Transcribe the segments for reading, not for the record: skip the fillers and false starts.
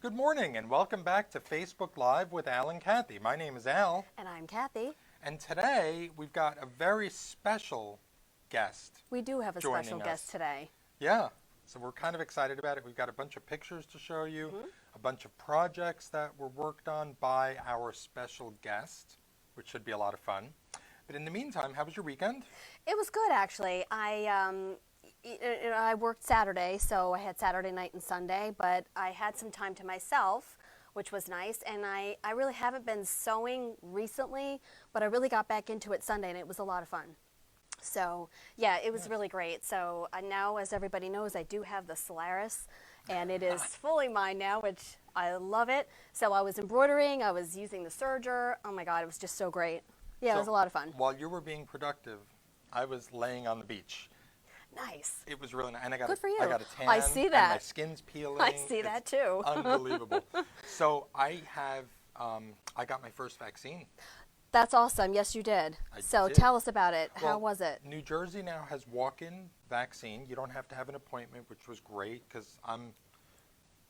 Good morning and welcome back to Facebook Live with Al and Kathy. My name is Al. And I'm Kathy. And today we've got a very special guest. We do have a special guest today. Yeah, so we're kind of excited about it. We've got a bunch of pictures to show you, a bunch of projects that were worked on by our special guest, which should be a lot of fun. But in the meantime, how was your weekend? It was good, actually. I worked Saturday, so I had Saturday night and Sunday, but I had some time to myself, which was nice. And I really haven't been sewing recently, but I really got back into it Sunday, and it was a lot of fun. So, yeah, it was really great. So now, as everybody knows, I do have the Solaris, and it is fully mine now, which I love it. So I was embroidering, I was using the serger. Oh, my God, it was just so great. Yeah, it was a lot of fun. While you were being productive, I was laying on the beach. Nice. It was really nice. And I got I got a tan. I see that. And my skin's peeling. I see that too. Unbelievable. So I got my first vaccine. That's awesome. Yes, you did. I so did. Tell us about it. Well, how was it? New Jersey now has walk-in vaccine. You don't have to have an appointment, which was great because I'm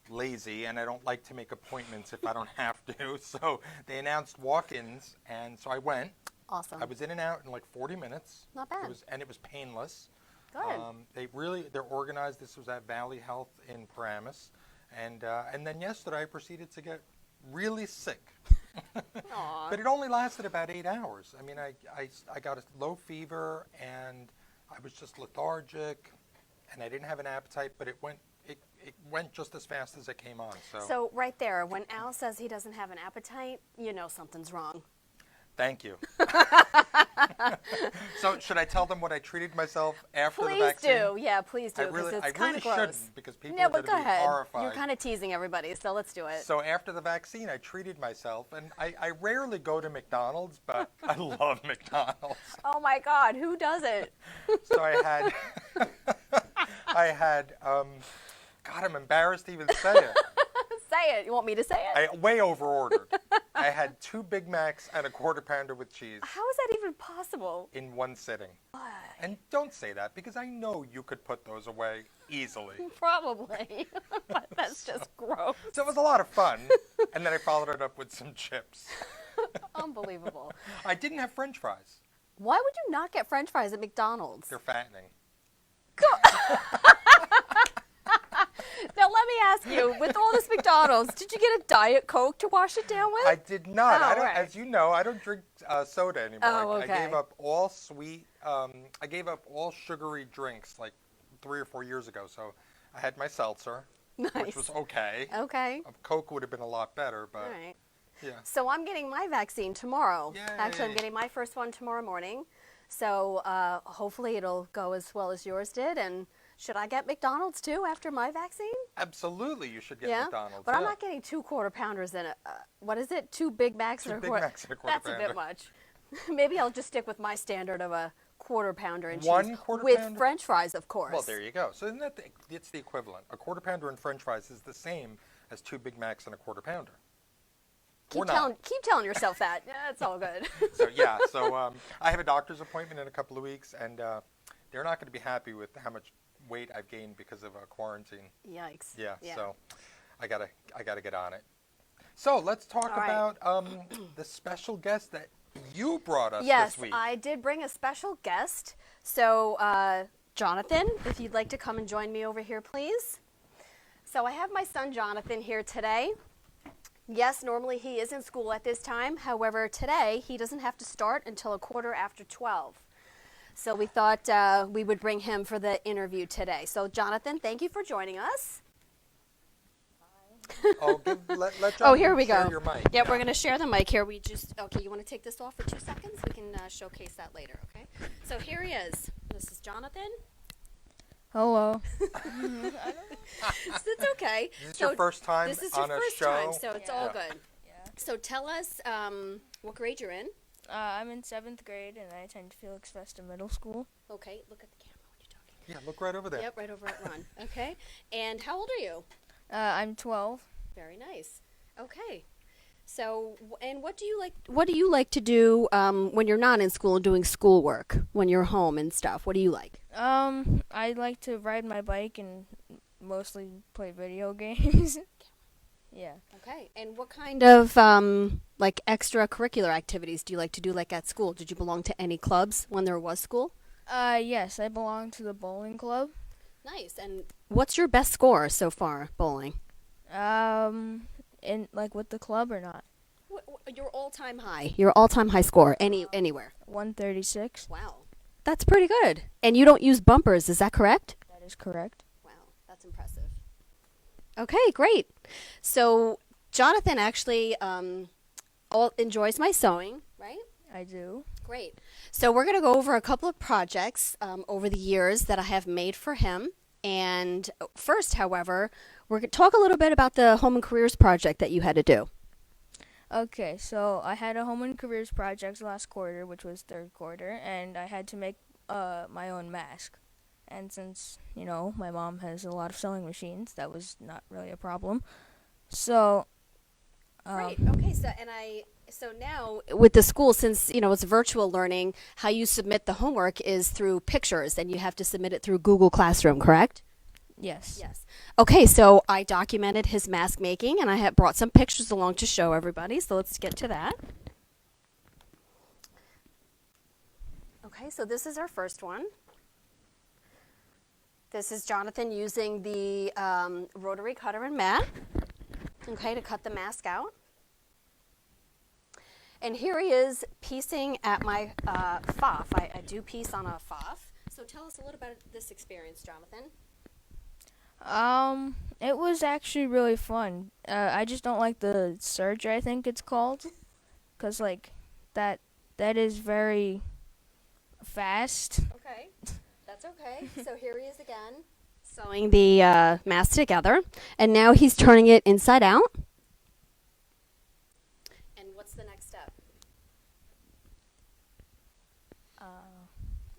lazy and I don't like to make appointments if I don't have to. So they announced walk-ins, and so I went. Awesome. I was in and out in like 40 minutes. Not bad. It was painless. Good. They're organized. This was at Valley Health in Paramus, and then yesterday I proceeded to get really sick. Aw. But it only lasted about 8 hours. I mean, I got a low fever and I was just lethargic, and I didn't have an appetite. But it went just as fast as it came on. So right there, when Al says he doesn't have an appetite, you know something's wrong. Thank you. So should I tell them what I treated myself after the Please vaccine? do. Yeah, please do, because it's kind of gross. Shouldn't, because people Yeah, are but going to go be ahead. horrified. You're kind of teasing everybody, so let's do it. So after the vaccine, I treated myself, and I rarely go to McDonald's, but I love McDonald's. Oh my God, who doesn't? So God, I'm embarrassed to even say it. Say it. You want me to say it? I way over-ordered. I had 2 Big Macs and a Quarter Pounder with cheese. How is that even possible? In one sitting. Why? And don't say that, because I know you could put those away easily. Probably. But that's just gross. So it was a lot of fun, and then I followed it up with some chips. Unbelievable. I didn't have French fries. Why would you not get French fries at McDonald's? They're fattening. Now let me ask you, with all this McDonald's, did you get a Diet Coke to wash it down with? I did not. Oh, right. As you know, I don't drink soda anymore. Oh, okay. I gave up all sweet. I gave up all sugary drinks like 3 or 4 years ago. So I had my seltzer, which was okay. Okay. Coke would have been a lot better, but All right. yeah. So I'm getting my vaccine tomorrow. Yay. Actually, I'm getting my first one tomorrow morning. So hopefully it'll go as well as yours did. And should I get McDonald's too after my vaccine? Absolutely, you should get Yeah? McDonald's. But I'm not getting 2 Quarter Pounders and what is it? 2 Big Macs 2 and a Big Quarter. Macs and a Quarter That's Pounder. a bit much. Maybe I'll just stick with my standard of a Quarter Pounder and One cheese Quarter with Pounder? French fries, of course. Well, there you go. So isn't that it's the equivalent? A Quarter Pounder and French fries is the same as 2 Big Macs and a Quarter Pounder. Keep telling yourself that. Yeah, it's all good. So yeah, I have a doctor's appointment in a couple of weeks, and they're not going to be happy with how much weight I've gained because of quarantine. Yikes. Yeah, so I gotta get on it. So let's talk about the special guest that you brought us this week. Yes, I did bring a special guest. So Jonathan, if you'd like to come and join me over here, please. So I have my son Jonathan here today. Yes, normally he is in school at this time. However, today he doesn't have to start until 12:15. So we thought we would bring him for the interview today. So Jonathan, thank you for joining us. Oh, let Jonathan here we share go. your mic. Yeah, we're going to share the mic here. Okay, you want to take this off for 2 seconds? We can showcase that later, okay? So here he is. This is Jonathan. Hello. It's okay. Is this your first time This is on your a first show? time, so it's all Yeah. good. Yeah. So tell us what grade you're in. I'm in 7th grade, and I attend Felix Vesta Middle School. Okay, look at the camera when you're talking. Yeah, look right over there. Yep, right over at Ron. Okay, and how old are you? I'm 12. Very nice. Okay. So, and what do you like? What do you like to do when you're not in school doing schoolwork? When you're home and stuff, what do you like? I like to ride my bike and mostly play video games. Yeah. Okay. And what kind of like extracurricular activities do you like to do like at school? Did you belong to any clubs when there was school? Yes, I belong to the bowling club. Nice. And what's your best score so far bowling? In like with the club or not? Your all-time high. Your all-time high score anywhere. 136. Wow. That's pretty good. And you don't use bumpers, is that correct? That is correct. Wow, that's impressive. Okay, great. So Jonathan actually enjoys my sewing, right? I do. Great. So we're going to go over a couple of projects over the years that I have made for him. And first, however, we're going to talk a little bit about the Home and Careers project that you had to do. Okay, so I had a home and careers project last quarter, which was third quarter, and I had to make my own mask. And since, my mom has a lot of sewing machines, that was not really a problem. So, Right. Okay. So now with the school, since it's virtual learning, how you submit the homework is through pictures, and you have to submit it through Google Classroom, correct? yes. Yes. Okay. So I documented his mask making, and I have brought some pictures along to show everybody. So let's get to that. Okay. So this is our first one. This is Jonathan using the rotary cutter and mat, okay, to cut the mask out. And here he is piecing at my FOF. I do piece on a FOF. So tell us a little about this experience, Jonathan. It was actually really fun. I just don't like the serger, I think it's called, because that is very fast. Okay, that's okay. So here he is again, sewing the mask together, and now he's turning it inside out. And what's the next step?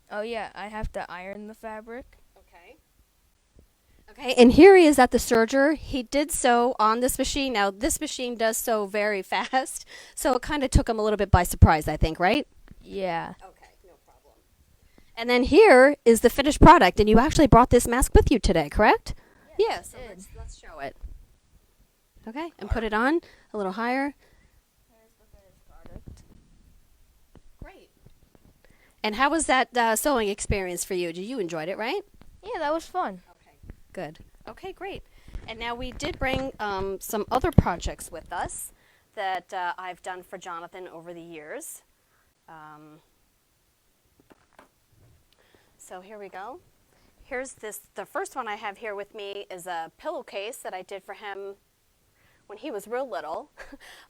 Oh yeah, I have to iron the fabric. Okay. Okay, and here he is at the serger. He did sew on this machine. Now, this machine does sew very fast, so it kind of took him a little bit by surprise, I think, right? Yeah. Okay, no problem. And then here is the finished product, and you actually brought this mask with you today, correct? Yeah, so I did. let's show it. Okay, and put it on a little higher. Here's the finished product. Great. And how was that sewing experience for you? You enjoyed it, right? Yeah, that was fun. Okay, good. Okay, great. And now we did bring some other projects with us that I've done for Jonathan over the years. So here we go. Here's this. The first one I have here with me is a pillowcase that I did for him when he was real little.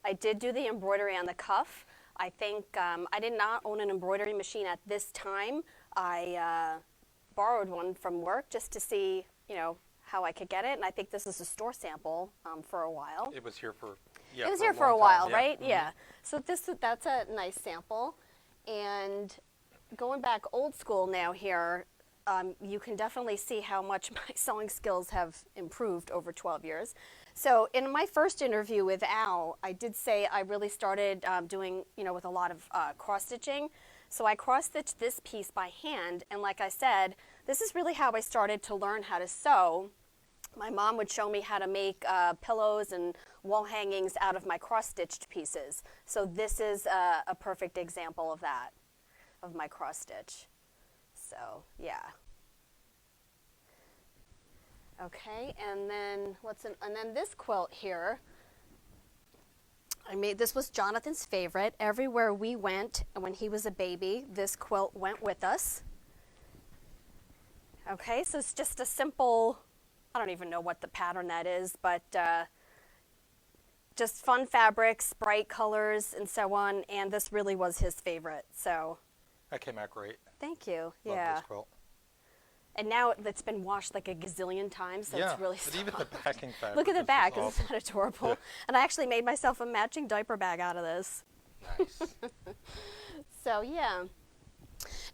I did do the embroidery on the cuff. I think I did not own an embroidery machine at this time. I borrowed one from work just to see, how I could get it. And I think this is a store sample for a while. It was here for It was here for a long while, time, right? Mhm. Yeah. So that's a nice sample. And going back old school now here, you can definitely see how much my sewing skills have improved over 12 years. So in my first interview with Al, I did say I really started doing, with a lot of cross-stitching. So I cross-stitched this piece by hand, and like I said, this is really how I started to learn how to sew. My mom would show me how to make pillows and wall hangings out of my cross-stitched pieces. So this is a perfect example of that, of my cross-stitch. So, yeah. Okay, and then this quilt here, this was Jonathan's favorite. Everywhere we went when he was a baby, this quilt went with us. Okay, so it's just a simple, I don't even know what the pattern that is, but just fun fabrics, bright colors, and so on, and this really was his favorite, so. That came out great. Thank you, Love yeah. this quilt. And now it's been washed like a gazillion times, so it's really but even the backing fabric. Look at the is back, just isn't that adorable? Yeah. And I actually made myself a matching diaper bag out of this. Nice. So, yeah.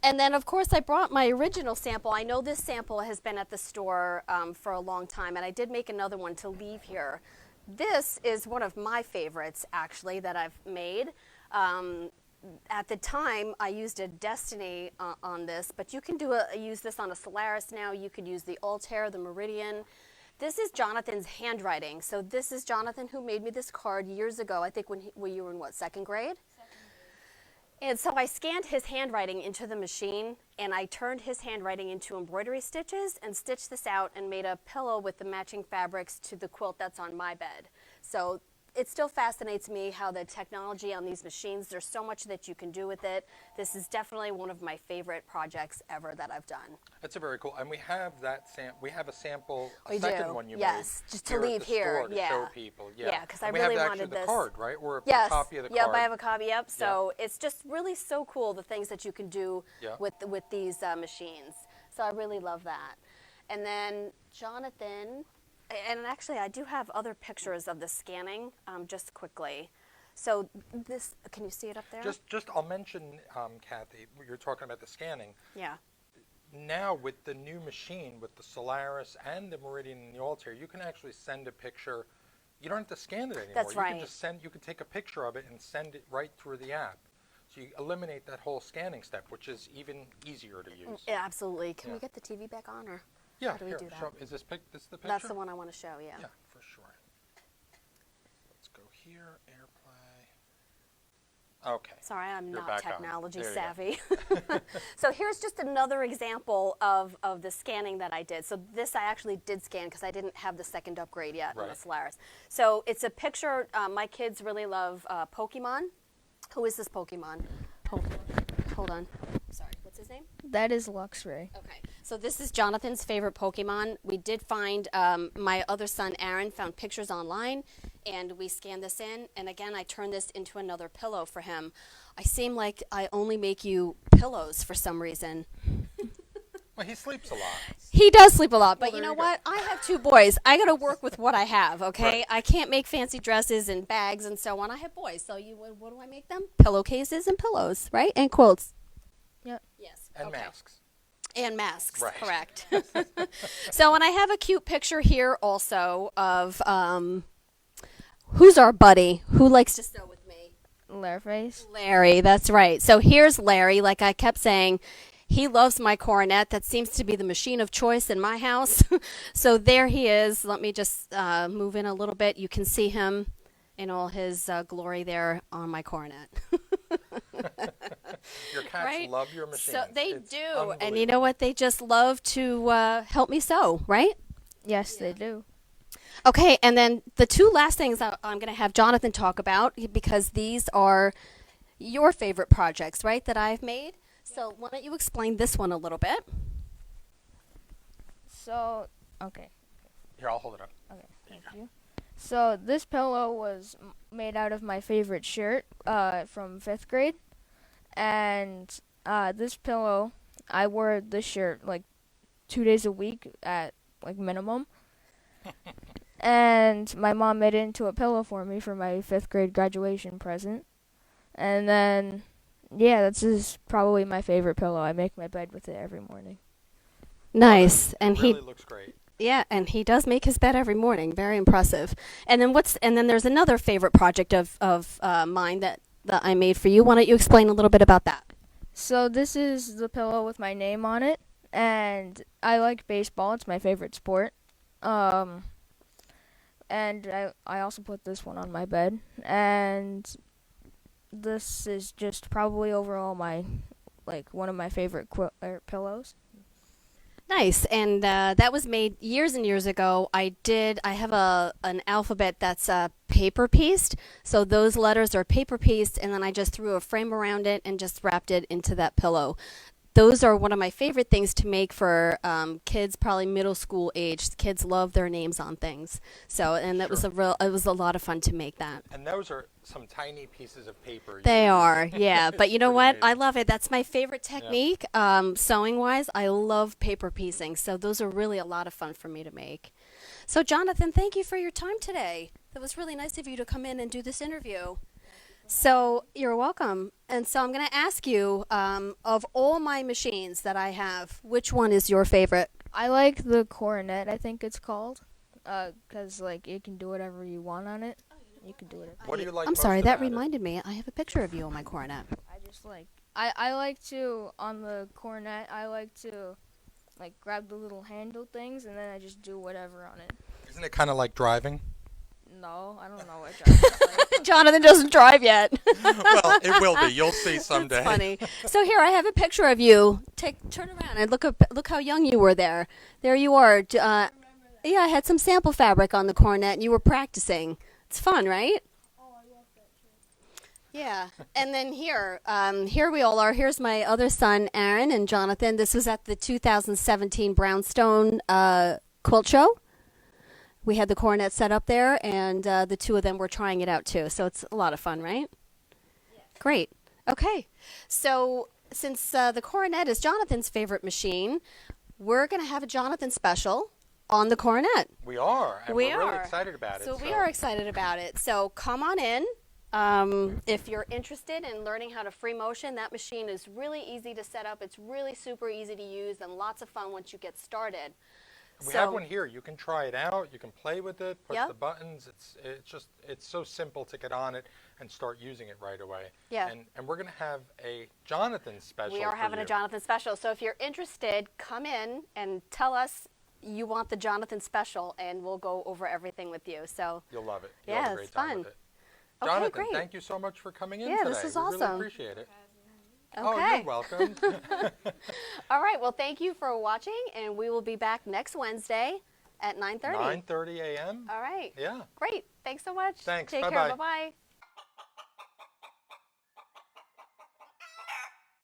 And then, of course, I brought my original sample. I know this sample has been at the store for a long time, and I did make another one to leave here. This is one of my favorites, actually, that I've made. At the time, I used a Destiny on this, but you can use this on a Solaris now. You could use the Altair, the Meridian. This is Jonathan's handwriting. So this is Jonathan who made me this card years ago. I think when you were in what, second grade? And so I scanned his handwriting into the machine, and I turned his handwriting into embroidery stitches and stitched this out and made a pillow with the matching fabrics to the quilt that's on my bed. So it still fascinates me how the technology on these machines, there's so much that you can do with it. This is definitely one of my favorite projects ever that I've done. That's a very cool, and we have that we have a sample, a We second do, one you yes, made just to here at leave the here, store to yeah. show people. Yeah, because I And really we have wanted actually this. the card, right? Or Yes, a copy of the yep, card. I have a copy, yep. So it's just really so cool, the things that you can do Yeah. with these machines. So I really love that. And then Jonathan, and actually I do have other pictures of the scanning, just quickly. So this, can you see it up there? Just I'll mention, Kathy, you're talking about the scanning. Yeah. Now with the new machine, with the Solaris and the Meridian and the Altair, you can actually send a picture. You don't have to scan it anymore. That's You right. can just you can take a picture of it and send it right through the app. So you eliminate that whole scanning step, which is even easier to use. Yeah, absolutely. Can Yeah. we get the TV back on, or Yeah, how do we here, do that? is this this the picture? That's the one I want to show, yeah. Yeah, for sure. Let's go here, AirPlay. Okay. Sorry, I'm You're not back on. technology There you go. savvy. So here's just another example of the scanning that I did. So this I actually did scan because I didn't have the second upgrade yet on the Right. Solaris. So it's a picture, my kids really love Pokemon. Who is this Pokemon? Hold on. Sorry, what's his name? That is Luxray. Okay, so this is Jonathan's favorite Pokemon. We did find, my other son, Aaron, found pictures online, and we scanned this in. And again, I turned this into another pillow for him. I seem like I only make you pillows for some reason. Well, he sleeps a lot. He does sleep a lot, but Well, you there know you go. what? I have 2 boys. I got to work with what I have, okay? Right. I can't make fancy dresses and bags and so on. I have boys, so what do I make them? Pillowcases and pillows, right? And quilts. Yep. Yes. And okay. masks. And masks, Right. correct. So, and I have a cute picture here also of who's our buddy? Who likes to sew with me? Leatherface. Larry, that's right. So here's Larry. Like I kept saying, he loves my coronet. That seems to be the machine of choice in my house. So there he is. Let me just move in a little bit. You can see him in all his glory there on my coronet. Your cats Right? love your machines. So they It's do. And you unbelievable. know what? They just love to help me sew, right? Yes, they do. Okay, and then the 2 last things I'm going to have Jonathan talk about, because these are your favorite projects, right, that I've made. So why don't you explain this one a little bit? So, okay. Here, I'll hold it up. Okay, thank you. So this pillow was made out of my favorite shirt from 5th grade, and this pillow, I wore this shirt like 2 days a week at like minimum, and my mom made it into a pillow for me for my 5th grade graduation present, and then yeah, this is probably my favorite pillow. I make my bed with it every morning. Nice. And It he really looks great. yeah, and he does make his bed every morning. Very impressive. And then there's another favorite project of mine that I made for you. Why don't you explain a little bit about that? So this is the pillow with my name on it, and I like baseball. It's my favorite sport. And I also put this one on my bed, and this is just probably overall one of my favorite pillows. Nice. And that was made years and years ago. I have an alphabet that's paper pieced. So those letters are paper pieced, and then I just threw a frame around it and just wrapped it into that pillow. Those are one of my favorite things to make for kids, probably middle school age. Kids love their names on things. So, and that was Sure. it was a lot of fun to make that. And those are some tiny pieces of paper. They you- are, yeah. But you know pretty what? amazing. I love it. That's my favorite technique. Sewing wise, I love paper piecing. So those are really a lot of fun for me to make. So Jonathan, thank you for your time today. It was really nice of you to come in and do this interview. So you're welcome. And so I'm going to ask you, of all my machines that I have, which one is your favorite? I like the coronet, I think it's called, because like you can do whatever you want on it. You can do whatever. What do you like I'm most sorry, that about it? reminded me. I have a picture of you on my coronet. I just like I like to on the coronet. I like to like grab the little handle things, and then I just do whatever on it. Isn't it kind of like driving? No, I don't know what driving's like. Jonathan doesn't drive yet. Well, it will be. You'll see someday. That's funny. So here I have a picture of you. Turn around and look how young you were there. There you are. Yeah, I had some sample fabric on the cornet, and you were practicing. It's fun, right? Oh, I love that too. Yeah. And then here we all are. Here's my other son, Aaron, and Jonathan. This was at the 2017 Brownstone quilt show. We had the cornet set up there, and the two of them were trying it out too. So it's a lot of fun, right? Yeah. Great. Okay. So since the cornet is Jonathan's favorite machine, we're going to have a Jonathan special on the cornet. We are. And We we're really are. excited about it. So we are excited about it. So come on in. If you're interested in learning how to free motion, that machine is really easy to set up. It's really super easy to use and lots of fun once you get started. We have one here. You can try it out. You can play with it, push Yep. the buttons. It's so simple to get on it and start using it right away. Yeah. And we're going to have a Jonathan special. We are for having a you. Jonathan special. So if you're interested, come in and tell us you want the Jonathan special, and we'll go over everything with you. So You'll love it. You'll Yeah, have a great it's time fun. with it. Okay, Jonathan, great. thank you so much for coming in Yeah, today. this is We really awesome. appreciate it. okay. Oh, you're welcome. All right. Well, thank you for watching, and we will be back next Wednesday at 9:30. 9:30 a.m. All right. Yeah. Great. Thanks so much. Thanks. Take Bye-bye. care. Bye-bye.